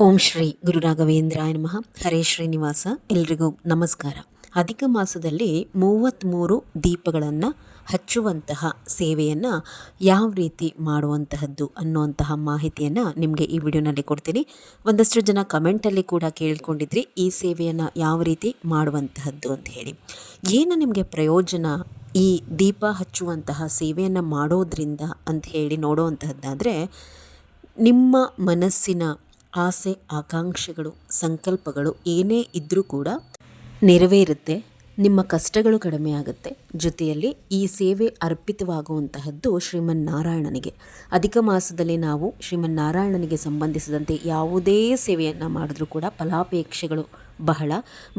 ಓಂ ಶ್ರೀ ಗುರು ರಾಘವೇಂದ್ರಾಯ ನಮಃ. ಹರೇ ಶ್ರೀನಿವಾಸ. ಎಲ್ರಿಗೂ ನಮಸ್ಕಾರ. ಅಧಿಕ ಮಾಸದಲ್ಲಿ 33 ದೀಪಗಳನ್ನು ಹಚ್ಚುವಂತಹ ಸೇವೆಯನ್ನು ಯಾವ ರೀತಿ ಮಾಡುವಂತಹದ್ದು ಅನ್ನುವಂತಹ ಮಾಹಿತಿಯನ್ನು ನಿಮಗೆ ಈ ವಿಡಿಯೋನಲ್ಲಿ ಕೊಡ್ತೀನಿ. ಒಂದಷ್ಟು ಜನ ಕಮೆಂಟಲ್ಲಿ ಕೂಡ ಕೇಳ್ಕೊಂಡಿದ್ರಿ ಈ ಸೇವೆಯನ್ನು ಯಾವ ರೀತಿ ಮಾಡುವಂತಹದ್ದು ಅಂತ ಹೇಳಿ. ಏನು ನಿಮಗೆ ಪ್ರಯೋಜನ ಈ ದೀಪ ಹಚ್ಚುವಂತಹ ಸೇವೆಯನ್ನು ಮಾಡೋದ್ರಿಂದ ಅಂತ ಹೇಳಿ ನೋಡುವಂತಹದ್ದಾದರೆ, ನಿಮ್ಮ ಮನಸ್ಸಿನ ಆಸೆ ಆಕಾಂಕ್ಷೆಗಳು ಸಂಕಲ್ಪಗಳು ಏನೇ ಇದ್ದರೂ ಕೂಡ ನೆರವೇರುತ್ತೆ. ನಿಮ್ಮ ಕಷ್ಟಗಳು ಕಡಿಮೆ ಆಗುತ್ತೆ. ಜೊತೆಯಲ್ಲಿ ಈ ಸೇವೆ ಅರ್ಪಿತವಾಗುವಂತಹದ್ದು ಶ್ರೀಮನ್ನಾರಾಯಣನಿಗೆ. ಅಧಿಕ ಮಾಸದಲ್ಲಿ ನಾವು ಶ್ರೀಮನ್ನಾರಾಯಣನಿಗೆ ಸಂಬಂಧಿಸಿದಂತೆ ಯಾವುದೇ ಸೇವೆಯನ್ನು ಮಾಡಿದ್ರೂ ಕೂಡ ಫಲಾಪೇಕ್ಷೆಗಳು ಬಹಳ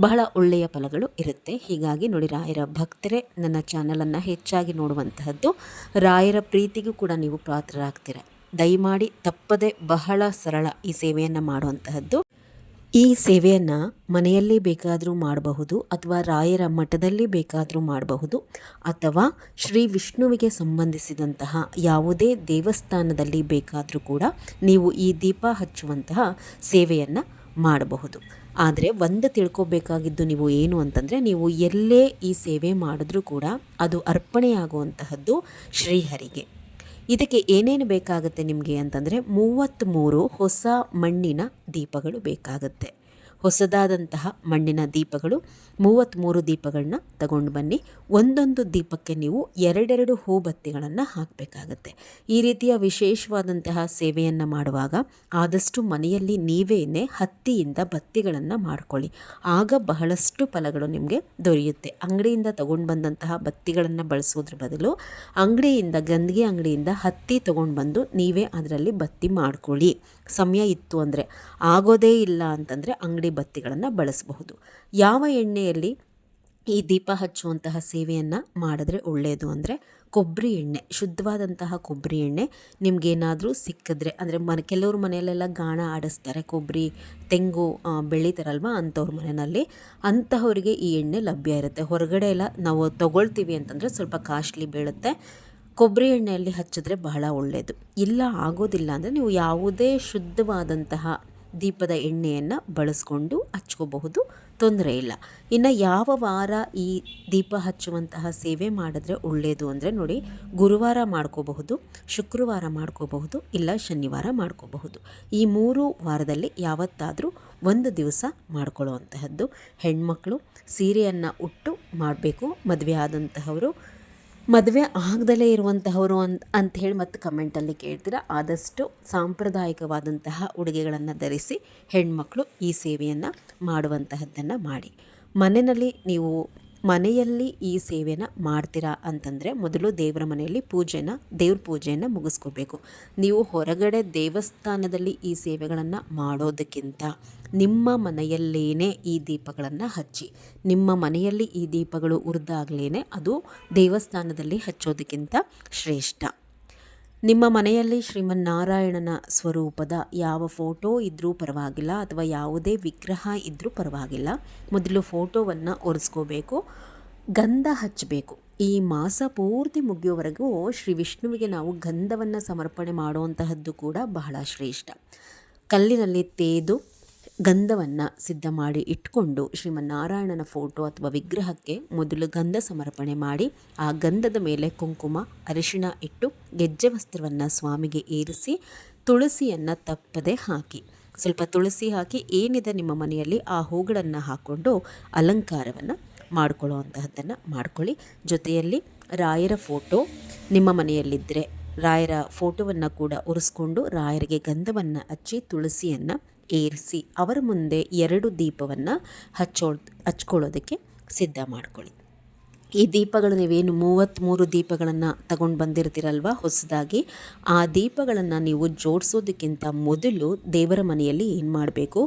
ಬಹಳ ಒಳ್ಳೆಯ ಫಲಗಳು ಇರುತ್ತೆ. ಹೀಗಾಗಿ ನೋಡಿ, ರಾಯರ ಭಕ್ತರೇ ನನ್ನ ಚಾನಲನ್ನು ಹೆಚ್ಚಾಗಿ ನೋಡುವಂತಹದ್ದು. ರಾಯರ ಪ್ರೀತಿಗೂ ಕೂಡ ನೀವು ಪಾತ್ರರಾಗ್ತೀರ. ದಯಮಾಡಿ ತಪ್ಪದೆ, ಬಹಳ ಸರಳ ಈ ಸೇವೆಯನ್ನು ಮಾಡುವಂತಹದ್ದು. ಈ ಸೇವೆಯನ್ನು ಮನೆಯಲ್ಲಿ ಬೇಕಾದರೂ ಮಾಡಬಹುದು, ಅಥವಾ ರಾಯರ ಮಠದಲ್ಲಿ ಬೇಕಾದರೂ ಮಾಡಬಹುದು, ಅಥವಾ ಶ್ರೀ ವಿಷ್ಣುವಿಗೆ ಸಂಬಂಧಿಸಿದಂತಹ ಯಾವುದೇ ದೇವಸ್ಥಾನದಲ್ಲಿ ಬೇಕಾದರೂ ಕೂಡ ನೀವು ಈ ದೀಪ ಹಚ್ಚುವಂತಹ ಸೇವೆಯನ್ನು ಮಾಡಬಹುದು. ಆದರೆ ಒಂದು ತಿಳ್ಕೊಬೇಕಾಗಿದ್ದು ನೀವು ಏನು ಅಂತಂದರೆ, ನೀವು ಎಲ್ಲೇ ಈ ಸೇವೆ ಮಾಡಿದ್ರೂ ಕೂಡ ಅದು ಅರ್ಪಣೆಯಾಗುವಂತಹದ್ದು ಶ್ರೀಹರಿಗೆ. ಇದಕ್ಕೆ ಏನೇನು ಬೇಕಾಗುತ್ತೆ ನಿಮಗೆ ಅಂತಂದರೆ, 33 ಹೊಸ ಮಣ್ಣಿನ ದೀಪಗಳು ಬೇಕಾಗುತ್ತೆ. ಹೊಸದಾದಂತಹ ಮಣ್ಣಿನ ದೀಪಗಳು 33 ದೀಪಗಳನ್ನ ತಗೊಂಡು ಬನ್ನಿ. ಒಂದೊಂದು ದೀಪಕ್ಕೆ ನೀವು 2 ಹೂಬತ್ತಿಗಳನ್ನು ಹಾಕಬೇಕಾಗತ್ತೆ. ಈ ರೀತಿಯ ವಿಶೇಷವಾದಂತಹ ಸೇವೆಯನ್ನು ಮಾಡುವಾಗ ಆದಷ್ಟು ಮನೆಯಲ್ಲಿ ನೀವೇನೇ ಹತ್ತಿಯಿಂದ ಬತ್ತಿಗಳನ್ನು ಮಾಡ್ಕೊಳ್ಳಿ. ಆಗ ಬಹಳಷ್ಟು ಫಲಗಳು ನಿಮಗೆ ದೊರೆಯುತ್ತೆ. ಅಂಗಡಿಯಿಂದ ತಗೊಂಡು ಬಂದಂತಹ ಬತ್ತಿಗಳನ್ನು ಬಳಸೋದ್ರ ಬದಲು ಗಂದಿಗೆ ಅಂಗಡಿಯಿಂದ ಹತ್ತಿ ತೊಗೊಂಡು ಬಂದು ನೀವೇ ಅದರಲ್ಲಿ ಬತ್ತಿ ಮಾಡ್ಕೊಳ್ಳಿ. ಸಮಯ ಇತ್ತು ಅಂದರೆ, ಆಗೋದೇ ಇಲ್ಲ ಅಂತಂದರೆ ಅಂಗಡಿ ಬತ್ತಿಗಳನ್ನು ಬಳಸಬಹುದು. ಯಾವ ಎಣ್ಣೆಯಲ್ಲಿ ಈ ದೀಪ ಹಚ್ಚುವಂತಹ ಸೇವೆಯನ್ನು ಮಾಡಿದ್ರೆ ಒಳ್ಳೆಯದು ಅಂದರೆ, ಕೊಬ್ಬರಿ ಎಣ್ಣೆ, ಶುದ್ಧವಾದಂತಹ ಕೊಬ್ಬರಿ ಎಣ್ಣೆ ನಿಮಗೇನಾದರೂ ಸಿಕ್ಕಿದ್ರೆ, ಅಂದರೆ ಕೆಲವ್ರ ಮನೆಯಲ್ಲೆಲ್ಲ ಗಾಣ ಆಡಿಸ್ತಾರೆ, ಕೊಬ್ಬರಿ ತೆಂಗು ಬೆಳೀತಾರಲ್ವ, ಅಂಥವ್ರ ಮನೆಯಲ್ಲಿ ಅಂತಹವರಿಗೆ ಈ ಎಣ್ಣೆ ಲಭ್ಯ ಇರುತ್ತೆ. ಹೊರಗಡೆ ಎಲ್ಲ ನಾವು ತೊಗೊಳ್ತೀವಿ ಅಂತಂದರೆ ಸ್ವಲ್ಪ ಕಾಸ್ಟ್ಲಿ ಬೀಳುತ್ತೆ. ಕೊಬ್ಬರಿ ಎಣ್ಣೆಯಲ್ಲಿ ಹಚ್ಚಿದ್ರೆ ಬಹಳ ಒಳ್ಳೆಯದು. ಇಲ್ಲ ಆಗೋದಿಲ್ಲ ಅಂದರೆ ನೀವು ಯಾವುದೇ ಶುದ್ಧವಾದಂತಹ ದೀಪದ ಎಣ್ಣೆಯನ್ನು ಬಳಸ್ಕೊಂಡು ಹಚ್ಕೋಬಹುದು, ತೊಂದರೆ ಇಲ್ಲ. ಇನ್ನು ಯಾವ ವಾರ ಈ ದೀಪ ಹಚ್ಚುವಂತಹ ಸೇವೆ ಮಾಡಿದ್ರೆ ಒಳ್ಳೆಯದು ಅಂದರೆ ನೋಡಿ, ಗುರುವಾರ ಮಾಡ್ಕೋಬಹುದು, ಶುಕ್ರವಾರ ಮಾಡ್ಕೋಬಹುದು, ಇಲ್ಲ ಶನಿವಾರ ಮಾಡ್ಕೋಬಹುದು. ಈ 3 ವಾರದಲ್ಲಿ ಯಾವತ್ತಾದರೂ ಒಂದು ದಿವಸ ಮಾಡ್ಕೊಳ್ಳುವಂತಹದ್ದು. ಹೆಣ್ಮಕ್ಳು ಸೀರೆಯನ್ನು ಉಟ್ಟು ಮಾಡಬೇಕು. ಮದುವೆ ಆದಂತಹವರು, ಮದುವೆ ಆಗದಲೇ ಇರುವಂತಹವರು ಅಂತ ಹೇಳಿ ಮತ್ತೆ ಕಮೆಂಟಲ್ಲಿ ಕೇಳ್ತೀರ. ಆದಷ್ಟು ಸಾಂಪ್ರದಾಯಿಕವಾದಂತಹ ಉಡುಗೆಗಳನ್ನು ಧರಿಸಿ ಹೆಣ್ಮಕ್ಳು ಈ ಸೇವೆಯನ್ನು ಮಾಡುವಂತಹದ್ದನ್ನು ಮಾಡಿ. ಮನೆಯಲ್ಲಿ ಈ ಸೇವೆನ ಮಾಡ್ತೀರಾ ಅಂತಂದರೆ, ಮೊದಲು ದೇವರ ಮನೆಯಲ್ಲಿ ದೇವ್ರ ಪೂಜೆಯನ್ನು ಮುಗಿಸ್ಕೋಬೇಕು. ನೀವು ಹೊರಗಡೆ ದೇವಸ್ಥಾನದಲ್ಲಿ ಈ ಸೇವೆಗಳನ್ನು ಮಾಡೋದಕ್ಕಿಂತ ನಿಮ್ಮ ಮನೆಯಲ್ಲೇನೆ ಈ ದೀಪಗಳನ್ನು ಹಚ್ಚಿ, ನಿಮ್ಮ ಮನೆಯಲ್ಲಿ ಈ ದೀಪಗಳು ಉರಿದಾಗಲೇ ಅದು ದೇವಸ್ಥಾನದಲ್ಲಿ ಹಚ್ಚೋದಕ್ಕಿಂತ ಶ್ರೇಷ್ಠ. ನಿಮ್ಮ ಮನೆಯಲ್ಲಿ ಶ್ರೀಮನ್ನಾರಾಯಣನ ಸ್ವರೂಪದ ಯಾವ ಫೋಟೋ ಇದ್ದರೂ ಪರವಾಗಿಲ್ಲ, ಅಥವಾ ಯಾವುದೇ ವಿಗ್ರಹ ಇದ್ದರೂ ಪರವಾಗಿಲ್ಲ, ಮೊದಲು ಫೋಟೋವನ್ನು ಒರೆಸ್ಕೋಬೇಕು, ಗಂಧ ಹಚ್ಚಬೇಕು. ಈ ಮಾಸ ಪೂರ್ತಿ ಮುಗಿಯೋವರೆಗೂ ಶ್ರೀ ವಿಷ್ಣುವಿಗೆ ನಾವು ಗಂಧವನ್ನು ಸಮರ್ಪಣೆ ಮಾಡುವಂತಹದ್ದು ಕೂಡ ಬಹಳ ಶ್ರೇಷ್ಠ. ಕಲ್ಲಿನಲ್ಲಿ ತೇದು ಗಂಧವನ್ನು ಸಿದ್ಧ ಮಾಡಿ ಇಟ್ಕೊಂಡು ಶ್ರೀಮನ್ನಾರಾಯಣನ ಫೋಟೋ ಅಥವಾ ವಿಗ್ರಹಕ್ಕೆ ಮೊದಲು ಗಂಧ ಸಮರ್ಪಣೆ ಮಾಡಿ, ಆ ಗಂಧದ ಮೇಲೆ ಕುಂಕುಮ ಅರಿಶಿಣ ಇಟ್ಟು ಗೆಜ್ಜೆ ವಸ್ತ್ರವನ್ನು ಸ್ವಾಮಿಗೆ ಏರಿಸಿ, ತುಳಸಿಯನ್ನು ತಪ್ಪದೆ ಹಾಕಿ, ಸ್ವಲ್ಪ ತುಳಸಿ ಹಾಕಿ ಏನಿದೆ ನಿಮ್ಮ ಮನೆಯಲ್ಲಿ ಆ ಹೂಗಳನ್ನು ಹಾಕ್ಕೊಂಡು ಅಲಂಕಾರವನ್ನು ಮಾಡ್ಕೊಳ್ಳುವಂತಹದ್ದನ್ನು ಮಾಡ್ಕೊಳ್ಳಿ. ಜೊತೆಯಲ್ಲಿ ರಾಯರ ಫೋಟೋ ನಿಮ್ಮ ಮನೆಯಲ್ಲಿದ್ದರೆ ರಾಯರ ಫೋಟೋವನ್ನು ಕೂಡ ಒರೆಸ್ಕೊಂಡು ರಾಯರಿಗೆ ಗಂಧವನ್ನು ಹಚ್ಚಿ ತುಳಸಿಯನ್ನು ಏರಿಸಿ ಅವರ ಮುಂದೆ 2 ದೀಪವನ್ನು ಹಚ್ಕೊಳ್ಳೋದಕ್ಕೆ ಸಿದ್ಧ ಮಾಡ್ಕೊಳ್ಳಿ. ಈ ದೀಪಗಳು ನೀವೇನು 33 ದೀಪಗಳನ್ನು ತಗೊಂಡು ಬಂದಿರ್ತೀರಲ್ವ ಹೊಸದಾಗಿ, ಆ ದೀಪಗಳನ್ನು ನೀವು ಜೋಡಿಸೋದಕ್ಕಿಂತ ಮೊದಲು ದೇವರ ಮನೆಯಲ್ಲಿ ಏನು ಮಾಡಬೇಕು,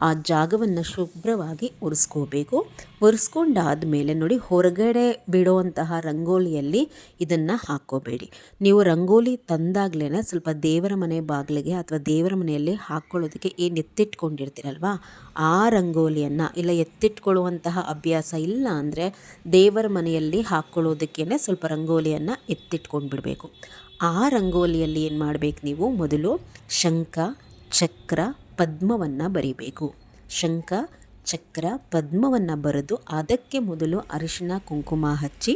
ಆ ಜಾಗವನ್ನು ಶುಭ್ರವಾಗಿ ಒರೆಸ್ಕೋಬೇಕು. ಒರೆಸ್ಕೊಂಡಾದ ಮೇಲೆ ನೋಡಿ, ಹೊರಗಡೆ ಬಿಡುವಂತಹ ರಂಗೋಲಿಯಲ್ಲಿ ಇದನ್ನು ಹಾಕ್ಕೋಬೇಡಿ. ನೀವು ರಂಗೋಲಿ ತಂದಾಗಲೇ ಸ್ವಲ್ಪ ದೇವರ ಮನೆ ಬಾಗಿಲಿಗೆ ಅಥವಾ ದೇವರ ಮನೆಯಲ್ಲಿ ಹಾಕ್ಕೊಳ್ಳೋದಕ್ಕೆ ಏನು ಎತ್ತಿಟ್ಕೊಂಡಿರ್ತೀರಲ್ವ, ಆ ರಂಗೋಲಿಯನ್ನು, ಇಲ್ಲ ಎತ್ತಿಟ್ಕೊಳ್ಳುವಂತಹ ಅಭ್ಯಾಸ ಇಲ್ಲ ಅಂದರೆ ದೇವರ ಮನೆಯಲ್ಲಿ ಹಾಕ್ಕೊಳ್ಳೋದಕ್ಕೇ ಸ್ವಲ್ಪ ರಂಗೋಲಿಯನ್ನು ಎತ್ತಿಟ್ಕೊಂಡು ಬಿಡಬೇಕು. ಆ ರಂಗೋಲಿಯಲ್ಲಿ ಏನು ಮಾಡಬೇಕು, ನೀವು ಮೊದಲು ಶಂಖ, ಚಕ್ರ, ಪದ್ಮವನ್ನು ಬರಿಬೇಕು. ಶಂಖ ಚಕ್ರ ಪದ್ಮವನ್ನು ಬರೆದು ಅದಕ್ಕೆ ಮೊದಲು ಅರಿಶಿನ ಕುಂಕುಮ ಹಚ್ಚಿ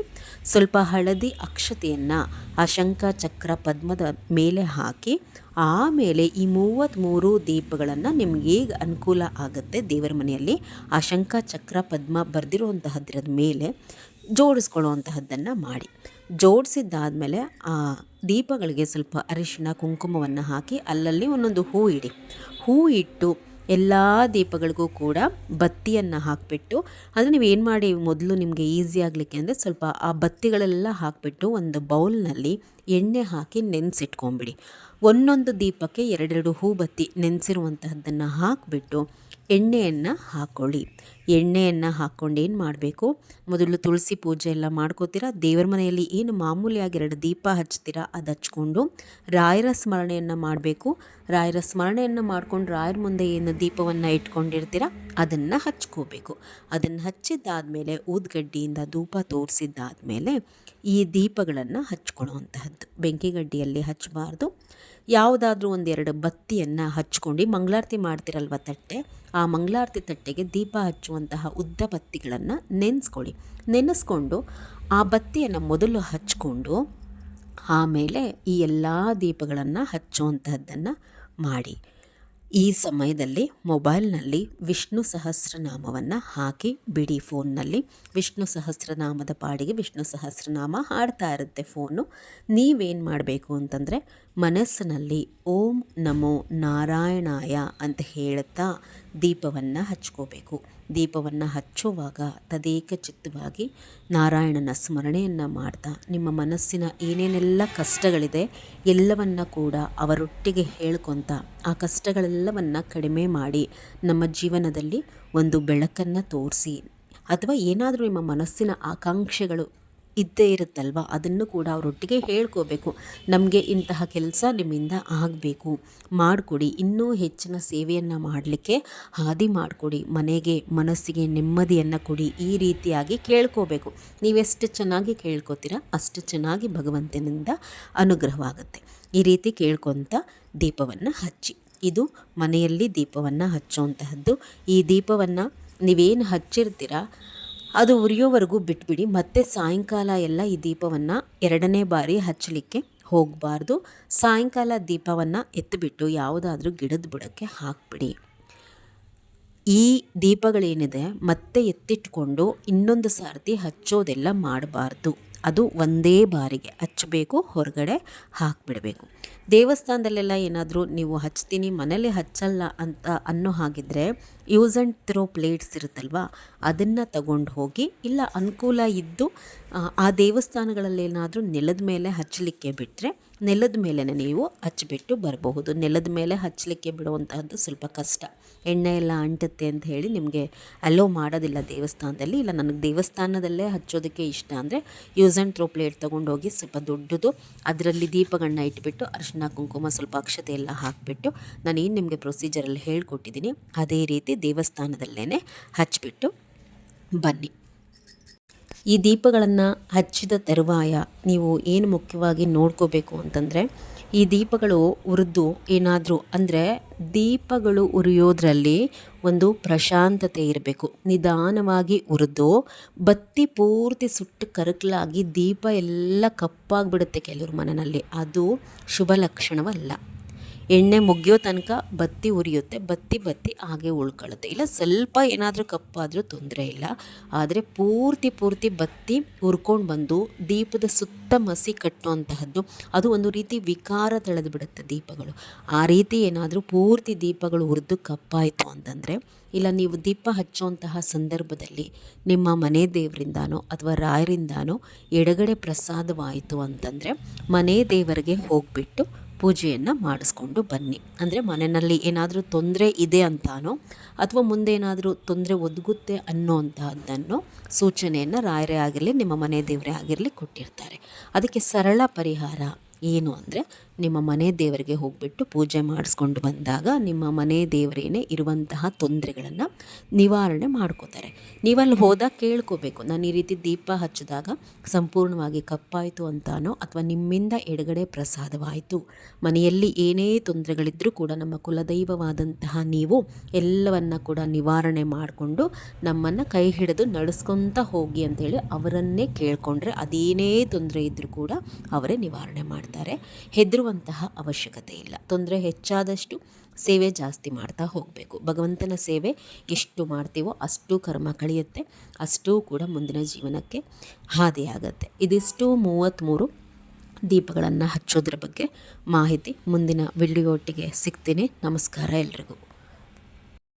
ಸ್ವಲ್ಪ ಹಳದಿ ಅಕ್ಷತೆಯನ್ನು ಆ ಶಂಖ ಚಕ್ರ ಪದ್ಮದ ಮೇಲೆ ಹಾಕಿ ಆಮೇಲೆ ಈ 33 ದೀಪಗಳನ್ನು ನಿಮ್ಗೆ ಹೇಗೆ ಅನುಕೂಲ ಆಗುತ್ತೆ ದೇವರ ಮನೆಯಲ್ಲಿ ಆ ಶಂಖ ಚಕ್ರ ಪದ್ಮ ಬರೆದಿರುವಂತಹದ್ರ ಮೇಲೆ ಜೋಡಿಸ್ಕೊಳ್ಳುವಂತಹದ್ದನ್ನು ಮಾಡಿ. ಜೋಡಿಸಿದ್ದಾದಮೇಲೆ ಆ ದೀಪಗಳಿಗೆ ಸ್ವಲ್ಪ ಅರಿಶಿನ ಕುಂಕುಮವನ್ನು ಹಾಕಿ ಅಲ್ಲಲ್ಲಿ ಒಂದೊಂದು ಹೂ ಇಡಿ. ಹೂ ಇಟ್ಟು ಎಲ್ಲ ದೀಪಗಳಿಗೂ ಕೂಡ ಬತ್ತಿಯನ್ನು ಹಾಕಿಬಿಟ್ಟು, ಅಂದರೆ ನೀವು ಏನು ಮಾಡಿ ಮೊದಲು ನಿಮಗೆ ಈಸಿ ಆಗಲಿಕ್ಕೆ ಅಂದರೆ ಸ್ವಲ್ಪ ಆ ಬತ್ತಿಗಳೆಲ್ಲ ಹಾಕಿಬಿಟ್ಟು ಒಂದು ಬೌಲ್ನಲ್ಲಿ ಎಣ್ಣೆ ಹಾಕಿ ನೆನೆಸಿಟ್ಕೊಂಬಿಡಿ. ಒಂದೊಂದು ದೀಪಕ್ಕೆ 2 ಹೂ ಬತ್ತಿ ನೆನೆಸಿರುವಂತಹದ್ದನ್ನು ಹಾಕಿಬಿಟ್ಟು ಎಣ್ಣೆಯನ್ನು ಹಾಕ್ಕೊಳ್ಳಿ. ಎಣ್ಣೆಯನ್ನು ಹಾಕ್ಕೊಂಡು ಏನು ಮಾಡಬೇಕು, ಮೊದಲು ತುಳಸಿ ಪೂಜೆ ಎಲ್ಲ ಮಾಡ್ಕೋತೀರಾ, ದೇವರ ಮನೆಯಲ್ಲಿ ಏನು ಮಾಮೂಲಿಯಾಗಿ 2 ದೀಪ ಹಚ್ತೀರಾ ಅದು ಹಚ್ಕೊಂಡು ರಾಯರ ಸ್ಮರಣೆಯನ್ನು ಮಾಡಬೇಕು. ರಾಯರ ಸ್ಮರಣೆಯನ್ನು ಮಾಡ್ಕೊಂಡು ರಾಯರ ಮುಂದೆ ಏನು ದೀಪವನ್ನು ಇಟ್ಕೊಂಡಿರ್ತೀರ ಅದನ್ನು ಹಚ್ಕೋಬೇಕು. ಅದನ್ನು ಹಚ್ಚಿದ್ದಾದಮೇಲೆ ಊದ್ಗಡ್ಡಿಯಿಂದ ಧೂಪ ತೋರಿಸಿದ್ದಾದಮೇಲೆ ಈ ದೀಪಗಳನ್ನು ಹಚ್ಕೊಳ್ಳುವಂತಹದ್ದು. ಬೆಂಕಿಗಡ್ಡಿಯಲ್ಲಿ ಹಚ್ಚಬಾರ್ದು. ಯಾವುದಾದ್ರೂ 1-2 ಬತ್ತಿಯನ್ನು ಹಚ್ಕೊಂಡು ಮಂಗಳಾರತಿ ಮಾಡ್ತಿರಲ್ವ ತಟ್ಟೆ, ಆ ಮಂಗಳಾರತಿ ತಟ್ಟೆಗೆ ದೀಪ ಹಚ್ಚುವಂತಹ ಉದ್ದ ಬತ್ತಿಗಳನ್ನು ನೆನೆಸ್ಕೊಂಡು ಆ ಬತ್ತಿಯನ್ನು ಮೊದಲು ಹಚ್ಕೊಂಡು ಆಮೇಲೆ ಈ ಎಲ್ಲ ದೀಪಗಳನ್ನು ಹಚ್ಚುವಂತಹದ್ದನ್ನು ಮಾಡಿ. ಈ ಸಮಯದಲ್ಲಿ ಮೊಬೈಲ್ನಲ್ಲಿ ವಿಷ್ಣು ಸಹಸ್ರನಾಮವನ್ನು ಹಾಕಿ ಬಿಡಿ. ಫೋನ್ನಲ್ಲಿ ವಿಷ್ಣು ಸಹಸ್ರನಾಮದ ಪಾಡಿಗೆ ವಿಷ್ಣು ಸಹಸ್ರನಾಮ ಹಾಡ್ತಾ ಇರುತ್ತೆ ಫೋನು. ನೀವೇನು ಮಾಡಬೇಕು ಅಂತಂದರೆ ಮನಸ್ಸಿನಲ್ಲಿ ಓಂ ನಮೋ ನಾರಾಯಣಾಯ ಅಂತ ಹೇಳ್ತಾ ದೀಪವನ್ನು ಹಚ್ಕೋಬೇಕು. ದೀಪವನ್ನು ಹಚ್ಚುವಾಗ ತದೇಕ ಚಿತ್ತವಾಗಿ ನಾರಾಯಣನ ಸ್ಮರಣೆಯನ್ನು ಮಾಡ್ತಾ ನಿಮ್ಮ ಮನಸ್ಸಿನ ಏನೇನೆಲ್ಲ ಕಷ್ಟಗಳಿದೆ ಎಲ್ಲವನ್ನು ಕೂಡ ಅವರೊಟ್ಟಿಗೆ ಹೇಳ್ಕೊತ ಆ ಕಷ್ಟಗಳೆಲ್ಲವನ್ನು ಕಡಿಮೆ ಮಾಡಿ ನಮ್ಮ ಜೀವನದಲ್ಲಿ ಒಂದು ಬೆಳಕನ್ನು ತೋರಿಸಿ, ಅಥವಾ ಏನಾದರೂ ನಿಮ್ಮ ಮನಸ್ಸಿನ ಆಕಾಂಕ್ಷೆಗಳು ಇದ್ದೇ ಇರುತ್ತಲ್ವ ಅದನ್ನು ಕೂಡ ಅವರೊಟ್ಟಿಗೆ ಹೇಳ್ಕೋಬೇಕು. ನಮಗೆ ಇಂತಹ ಕೆಲಸ ನಿಮ್ಮಿಂದ ಆಗಬೇಕು, ಮಾಡಿಕೊಡಿ, ಇನ್ನೂ ಹೆಚ್ಚಿನ ಸೇವೆಯನ್ನು ಮಾಡಲಿಕ್ಕೆ ಹಾದಿ ಮಾಡಿಕೊಡಿ, ಮನೆಗೆ ಮನಸ್ಸಿಗೆ ನೆಮ್ಮದಿಯನ್ನು ಕೊಡಿ, ಈ ರೀತಿಯಾಗಿ ಕೇಳ್ಕೋಬೇಕು. ನೀವೆಷ್ಟು ಚೆನ್ನಾಗಿ ಕೇಳ್ಕೋತೀರ ಅಷ್ಟು ಚೆನ್ನಾಗಿ ಭಗವಂತನಿಂದ ಅನುಗ್ರಹವಾಗುತ್ತೆ. ಈ ರೀತಿ ಕೇಳ್ಕೊತ ದೀಪವನ್ನು ಹಚ್ಚಿ. ಇದು ಮನೆಯಲ್ಲಿ ದೀಪವನ್ನು ಹಚ್ಚುವಂತಹದ್ದು. ಈ ದೀಪವನ್ನು ನೀವೇನು ಹಚ್ಚಿರ್ತೀರ ಅದು ಉರಿಯೋವರೆಗೂ ಬಿಟ್ಬಿಡಿ. ಮತ್ತೆ ಸಾಯಂಕಾಲ ಎಲ್ಲ ಈ ದೀಪವನ್ನು 2ನೇ ಬಾರಿ ಹಚ್ಚಲಿಕ್ಕೆ ಹೋಗಬಾರ್ದು. ಸಾಯಂಕಾಲ ದೀಪವನ್ನು ಎತ್ತಿಬಿಟ್ಟು ಯಾವುದಾದ್ರೂ ಗಿಡದ ಬುಡಕ್ಕೆ ಹಾಕಿಬಿಡಿ. ಈ ದೀಪಗಳೇನಿದೆ ಮತ್ತೆ ಎತ್ತಿಟ್ಕೊಂಡು ಇನ್ನೊಂದು ಸಾರ್ತಿ ಹಚ್ಚೋದೆಲ್ಲ ಮಾಡಬಾರ್ದು. ಅದು ಒಂದೇ ಬಾರಿಗೆ ಹಚ್ಚಬೇಕು, ಹೊರಗಡೆ ಹಾಕಿಬಿಡಬೇಕು. ದೇವಸ್ಥಾನದಲ್ಲೆಲ್ಲ ಏನಾದರೂ ನೀವು ಹಚ್ತೀನಿ ಮನೇಲಿ ಹಚ್ಚಲ್ಲ ಅಂತ ಅನ್ನೋ ಹಾಗಿದ್ದರೆ ಯೂಸ್ ಆ್ಯಂಡ್ ಥ್ರೋ ಪ್ಲೇಟ್ಸ್ ಇರುತ್ತಲ್ವ ಅದನ್ನು ತಗೊಂಡು ಹೋಗಿ, ಇಲ್ಲ ಅನುಕೂಲ ಇದ್ದು ಆ ದೇವಸ್ಥಾನಗಳಲ್ಲೇನಾದರೂ ನೆಲದ ಮೇಲೆ ಹಚ್ಚಲಿಕ್ಕೆ ಬಿಟ್ಟರೆ ನೆಲದ ಮೇಲೇ ನೀವು ಹಚ್ಚಿಬಿಟ್ಟು ಬರಬಹುದು. ನೆಲದ ಮೇಲೆ ಹಚ್ಚಲಿಕ್ಕೆ ಬಿಡುವಂತಹದ್ದು ಸ್ವಲ್ಪ ಕಷ್ಟ, ಎಣ್ಣೆ ಎಲ್ಲ ಅಂಟುತ್ತೆ ಅಂತ ಹೇಳಿ ನಿಮಗೆ ಅಲೋ ಮಾಡೋದಿಲ್ಲ ದೇವಸ್ಥಾನದಲ್ಲಿ. ಇಲ್ಲ ನನಗೆ ದೇವಸ್ಥಾನದಲ್ಲೇ ಹಚ್ಚೋದಕ್ಕೆ ಇಷ್ಟ ಅಂದರೆ ಯೂಸ್ ಆ್ಯಂಡ್ ಥ್ರೋ ಪ್ಲೇಟ್ ತೊಗೊಂಡೋಗಿ ಸ್ವಲ್ಪ ದೊಡ್ಡದು ಅದರಲ್ಲಿ ದೀಪಗಳನ್ನ ಇಟ್ಬಿಟ್ಟು ಅರಿಶಿನ ಕುಂಕುಮ ಸ್ವಲ್ಪ ಅಕ್ಷತೆ ಎಲ್ಲ ಹಾಕಿಬಿಟ್ಟು ನಾನೇನು ನಿಮಗೆ ಪ್ರೊಸೀಜರಲ್ಲಿ ಹೇಳ್ಕೊಟ್ಟಿದ್ದೀನಿ ಅದೇ ರೀತಿ ದೇವಸ್ಥಾನದಲ್ಲೇ ಹಚ್ಚಿಬಿಟ್ಟು ಬನ್ನಿ. ಈ ದೀಪಗಳನ್ನು ಹಚ್ಚಿದ ತರುವಾಯ ನೀವು ಏನು ಮುಖ್ಯವಾಗಿ ನೋಡ್ಕೋಬೇಕು ಅಂತಂದರೆ, ಈ ದೀಪಗಳು ಉರಿದು ಏನಾದರೂ ಅಂದರೆ ದೀಪಗಳು ಉರಿಯೋದ್ರಲ್ಲಿ ಒಂದು ಪ್ರಶಾಂತತೆ ಇರಬೇಕು. ನಿಧಾನವಾಗಿ ಉರಿದು ಬತ್ತಿ ಪೂರ್ತಿ ಸುಟ್ಟು ಕರಕಲಾಗಿ ದೀಪ ಎಲ್ಲ ಕಪ್ಪಾಗಿಬಿಡುತ್ತೆ ಕೆಲವ್ರ ಮನೆಯಲ್ಲಿ, ಅದು ಶುಭ ಲಕ್ಷಣವಲ್ಲ. ಎಣ್ಣೆ ಮುಗಿಯೋ ತನಕ ಬತ್ತಿ ಉರಿಯುತ್ತೆ, ಬತ್ತಿ ಹಾಗೆ ಉಳ್ಕೊಳ್ಳುತ್ತೆ. ಇಲ್ಲ ಸ್ವಲ್ಪ ಏನಾದರೂ ಕಪ್ಪಾದರೂ ತೊಂದರೆ ಇಲ್ಲ, ಆದರೆ ಪೂರ್ತಿ ಬತ್ತಿ ಹುರ್ಕೊಂಡು ಬಂದು ದೀಪದ ಸುತ್ತ ಮಸಿ ಕಟ್ಟುವಂತಹದ್ದು ಅದು ಒಂದು ರೀತಿ ವಿಕಾರ ತಳೆದು ಬಿಡುತ್ತೆ ದೀಪಗಳು. ಆ ರೀತಿ ಏನಾದರೂ ಪೂರ್ತಿ ದೀಪಗಳು ಹುರಿದು ಕಪ್ಪಾಯಿತು ಅಂತಂದರೆ, ಇಲ್ಲ ನೀವು ದೀಪ ಹಚ್ಚುವಂತಹ ಸಂದರ್ಭದಲ್ಲಿ ನಿಮ್ಮ ಮನೆ ದೇವರಿಂದಾನೋ ಅಥವಾ ರಾಯರಿಂದಾನೋ ಎಡಗಡೆ ಪ್ರಸಾದವಾಯಿತು ಅಂತಂದರೆ ಮನೆ ದೇವರಿಗೆ ಹೋಗಿಬಿಟ್ಟು ಪೂಜೆಯನ್ನು ಮಾಡಿಸ್ಕೊಂಡು ಬನ್ನಿ. ಅಂದರೆ ಮನೆಯಲ್ಲಿ ಏನಾದರೂ ತೊಂದರೆ ಇದೆ ಅಂತಾನೋ ಅಥವಾ ಮುಂದೆ ಏನಾದರೂ ತೊಂದರೆ ಒದಗುತ್ತೆ ಅನ್ನೋಂತಹದ್ದನ್ನು ಸೂಚನೆಯನ್ನು ರಾಯರೇ ಆಗಿರಲಿ ನಿಮ್ಮ ಮನೆ ದೇವರೇ ಆಗಿರಲಿ ಕೊಟ್ಟಿರ್ತಾರೆ. ಅದಕ್ಕೆ ಸರಳ ಪರಿಹಾರ ಏನು ಅಂದರೆ ನಿಮ್ಮ ಮನೆ ದೇವರಿಗೆ ಹೋಗಿಬಿಟ್ಟು ಪೂಜೆ ಮಾಡಿಸ್ಕೊಂಡು ಬಂದಾಗ ನಿಮ್ಮ ಮನೆ ದೇವರೇನೆ ಇರುವಂತಹ ತೊಂದರೆಗಳನ್ನು ನಿವಾರಣೆ ಮಾಡ್ಕೋತಾರೆ. ನೀವಲ್ಲಿ ಹೋದಾಗ ಕೇಳ್ಕೋಬೇಕು, ನಾನು ಈ ರೀತಿ ದೀಪ ಹಚ್ಚಿದಾಗ ಸಂಪೂರ್ಣವಾಗಿ ಕಪ್ಪಾಯಿತು ಅಂತಾನೋ ಅಥವಾ ನಿಮ್ಮಿಂದ ಎಡಗಡೆ ಪ್ರಸಾದವಾಯಿತು, ಮನೆಯಲ್ಲಿ ಏನೇ ತೊಂದರೆಗಳಿದ್ದರೂ ಕೂಡ ನಮ್ಮ ಕುಲದೈವವಾದಂತಹ ನೀವು ಎಲ್ಲವನ್ನ ಕೂಡ ನಿವಾರಣೆ ಮಾಡಿಕೊಂಡು ನಮ್ಮನ್ನು ಕೈ ಹಿಡಿದು ನಡೆಸ್ಕೊತ ಹೋಗಿ ಅಂತೇಳಿ ಅವರನ್ನೇ ಕೇಳಿಕೊಂಡ್ರೆ ಅದೇನೇ ತೊಂದರೆ ಇದ್ದರೂ ಕೂಡ ಅವರೇ ನಿವಾರಣೆ ಮಾಡ್ತಾರೆ. ಹೆದರುವಂತಹ ಅವಶ್ಯಕತೆ ಇಲ್ಲ. ತೊಂದರೆ ಹೆಚ್ಚಾದಷ್ಟು ಸೇವೆ ಜಾಸ್ತಿ ಮಾಡ್ತಾ ಹೋಗಬೇಕು. ಭಗವಂತನ ಸೇವೆ ಎಷ್ಟು ಮಾಡ್ತೀವೋ ಅಷ್ಟು ಕರ್ಮ ಕಳೆಯುತ್ತೆ, ಅಷ್ಟೂ ಕೂಡ ಮುಂದಿನ ಜೀವನಕ್ಕೆ ಹಾದಿಯಾಗತ್ತೆ. ಇದಿಷ್ಟು 33 ದೀಪಗಳನ್ನು ಹಚ್ಚೋದ್ರ ಬಗ್ಗೆ ಮಾಹಿತಿ. ಮುಂದಿನ ವಿಡಿಯೋ ಒಟ್ಟಿಗೆ ಸಿಗ್ತೀನಿ. ನಮಸ್ಕಾರ ಎಲ್ರಿಗೂ.